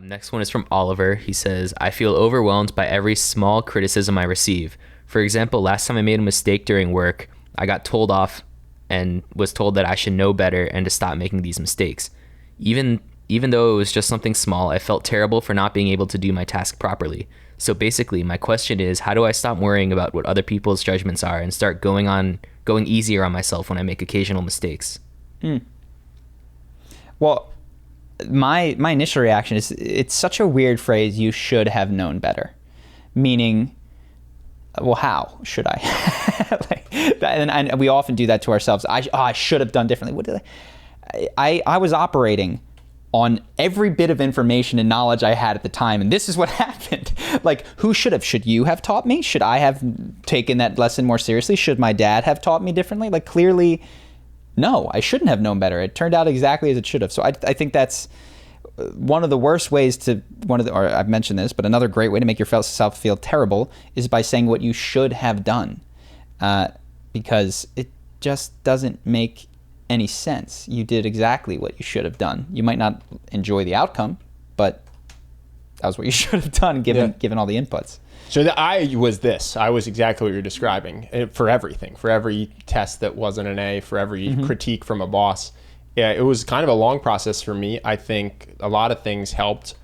Next one is from Oliver. He says, I feel overwhelmed by every small criticism I receive. For example, last time I made a mistake during work, I got told off and was told that I should know better and to stop making these mistakes. Even though it was just something small, I felt terrible for not being able to do my task properly. So basically, my question is, how do I stop worrying about what other people's judgments are and start going easier on myself when I make occasional mistakes? Well, my initial reaction is it's such a weird phrase, you should have known better. Meaning, well, how should I? and we often do that to ourselves. I should have done differently. What did I was operating on every bit of information and knowledge I had at the time, and this is what happened. Like, who should have? Should you have taught me? Should I have taken that lesson more seriously? Should my dad have taught me differently? Like, clearly, no, I shouldn't have known better. It turned out exactly as it should have. So I think that's one of the worst ways or I've mentioned this, but another great way to make yourself feel terrible is by saying what you should have done, because it just doesn't make any sense. You did exactly what you should have done. You might not enjoy the outcome, but that was what you should have done given all the inputs. So I was exactly what you're describing for everything, for every test that wasn't an A, for every critique from a boss. Yeah, it was kind of a long process for me. I think a lot of things helped.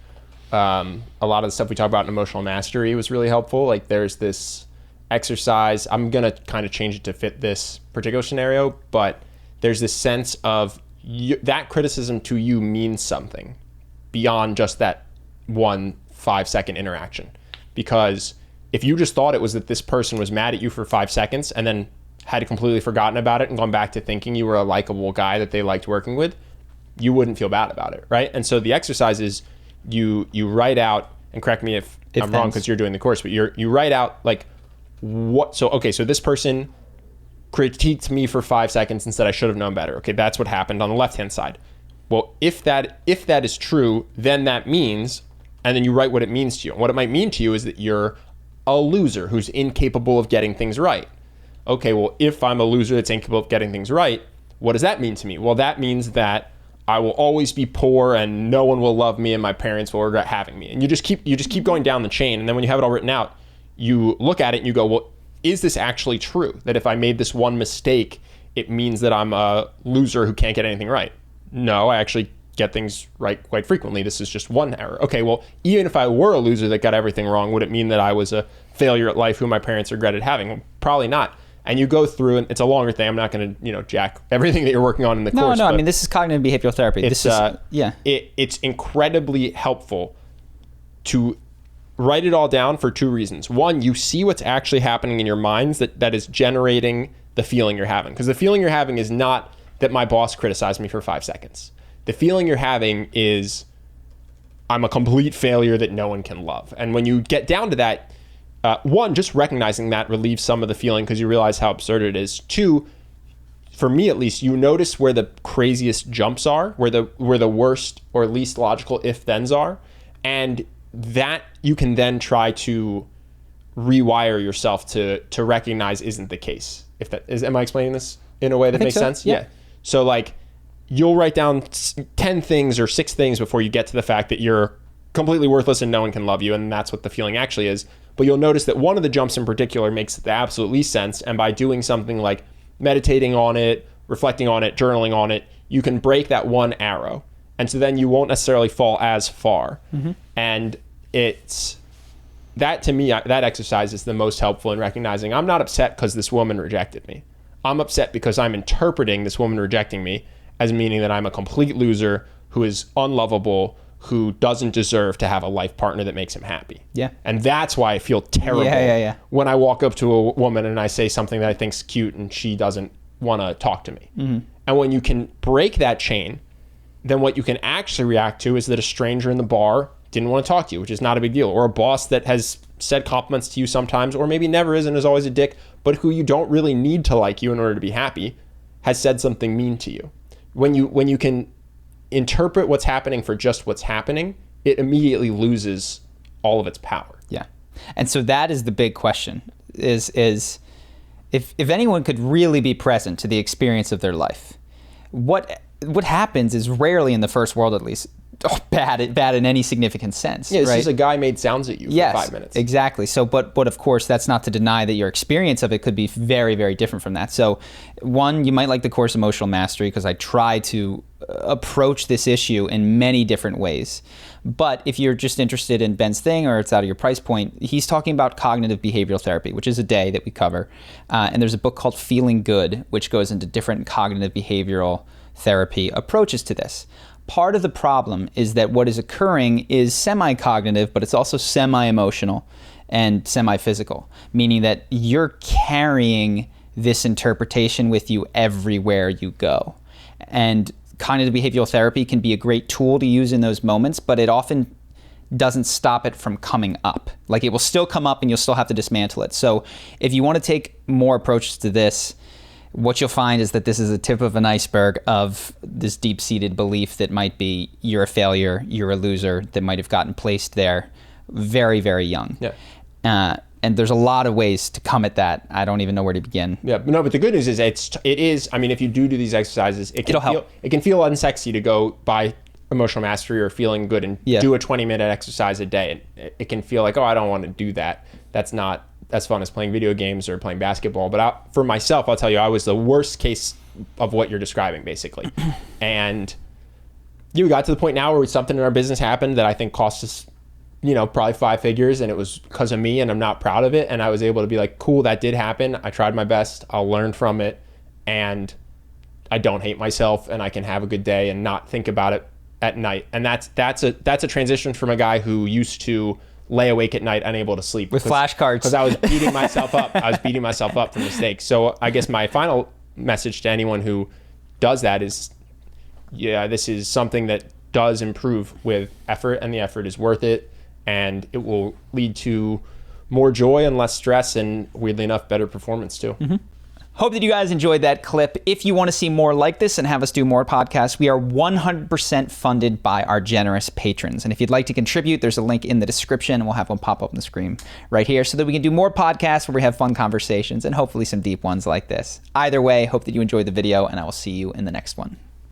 A lot of the stuff we talk about in emotional mastery was really helpful. Like, there's this exercise. I'm going to kind of change it to fit this particular scenario, but there's this sense of that criticism to you means something beyond just that 1 5-second interaction. Because if you just thought it was that this person was mad at you for 5 seconds and then had completely forgotten about it and gone back to thinking you were a likable guy that they liked working with, you wouldn't feel bad about it, right? And so the exercise is you write out, and correct me if I'm wrong because you're doing the course, but you write out like what. So this person critiqued me for 5 seconds and said I should have known better. Okay, that's what happened on the left-hand side. Well, if that is true, then that means, and then you write what it means to you. And what it might mean to you is that you're a loser who's incapable of getting things right. Okay, well, if I'm a loser that's incapable of getting things right, what does that mean to me? Well, that means that I will always be poor and no one will love me and my parents will regret having me. And you just keep going down the chain. And then when you have it all written out, you look at it and you go, well, is this actually true? That if I made this one mistake, it means that I'm a loser who can't get anything right? No, I actually get things right quite frequently. This is just one error. Okay, well, even if I were a loser that got everything wrong, would it mean that I was a failure at life who my parents regretted having? Well, probably not. And you go through, and it's a longer thing. I'm not going to, jack everything that you're working on in the course. No. I mean, this is cognitive behavioral therapy. It's incredibly helpful to write it all down for two reasons. One, you see what's actually happening in your minds that is generating the feeling you're having. Because the feeling you're having is not that my boss criticized me for 5 seconds. The feeling you're having is I'm a complete failure that no one can love. And when you get down to that, one, just recognizing that relieves some of the feeling because you realize how absurd it is. Two, for me at least, you notice where the craziest jumps are, where the worst or least logical if-thens are, and that you can then try to rewire yourself to recognize isn't the case. Am I explaining this in a way that makes sense? Yeah. So like, you'll write down 10 things or 6 things before you get to the fact that you're completely worthless and no one can love you, and that's what the feeling actually is. But you'll notice that one of the jumps in particular makes the absolute least sense, and by doing something like meditating on it, reflecting on it, journaling on it, you can break that one arrow. And so then you won't necessarily fall as far. Mm-hmm. And it's that, to me, that exercise is the most helpful in recognizing I'm not upset because this woman rejected me. I'm upset because I'm interpreting this woman rejecting me as meaning that I'm a complete loser who is unlovable, who doesn't deserve to have a life partner that makes him happy. Yeah. And that's why I feel terrible when I walk up to a woman and I say something that I think's cute and she doesn't want to talk to me. Mm-hmm. And when you can break that chain, then what you can actually react to is that a stranger in the bar didn't want to talk to you, which is not a big deal. Or a boss that has said compliments to you sometimes, or maybe never is and is always a dick, but who you don't really need to like you in order to be happy, has said something mean to you. When you can interpret what's happening for just what's happening, it immediately loses all of its power. Yeah. And so that is the big question, is if anyone could really be present to the experience of their life, what happens is rarely, in the first world at least, bad in any significant sense. Yeah, this right? is a guy made sounds at you for 5 minutes. Exactly. So, but of course, that's not to deny that your experience of it could be very, very different from that. So, one, you might like the course Emotional Mastery because I try to approach this issue in many different ways. But if you're just interested in Ben's thing or it's out of your price point, he's talking about cognitive behavioral therapy, which is a day that we cover. And there's a book called Feeling Good, which goes into different cognitive behavioral therapy approaches to this. Part of the problem is that what is occurring is semi-cognitive, but it's also semi-emotional and semi-physical, meaning that you're carrying this interpretation with you everywhere you go. And cognitive behavioral therapy can be a great tool to use in those moments, but it often doesn't stop it from coming up. Like, it will still come up and you'll still have to dismantle it. So if you want to take more approaches to this, what you'll find is that this is a tip of an iceberg of this deep-seated belief that might be you're a failure, you're a loser, that might have gotten placed there very, very young. Yeah. And there's a lot of ways to come at that. I don't even know where to begin. Yeah, no, but the good news is it is. I mean, if you do these exercises, it'll help. It can feel unsexy to go buy Emotional Mastery or Feeling Good and do a 20-minute exercise a day. It can feel like, oh, I don't want to do that. That's not as fun as playing video games or playing basketball. But for myself, I'll tell you, I was the worst case of what you're describing, basically. And you got to the point now where something in our business happened that I think cost us, probably 5 figures, and it was because of me, and I'm not proud of it. And I was able to be like, cool, that did happen. I tried my best. I'll learn from it, and I don't hate myself, and I can have a good day and not think about it at night. And that's a transition from a guy who used to lay awake at night unable to sleep with flashcards because I was beating myself up. I was beating myself up for mistakes. So I guess my final message to anyone who does that is, this is something that does improve with effort, and the effort is worth it. And it will lead to more joy and less stress, and weirdly enough, better performance too. Mm-hmm. Hope that you guys enjoyed that clip. If you want to see more like this and have us do more podcasts, we are 100% funded by our generous patrons. And if you'd like to contribute, there's a link in the description, and we'll have one pop up on the screen right here so that we can do more podcasts where we have fun conversations and hopefully some deep ones like this. Either way, hope that you enjoyed the video, and I will see you in the next one.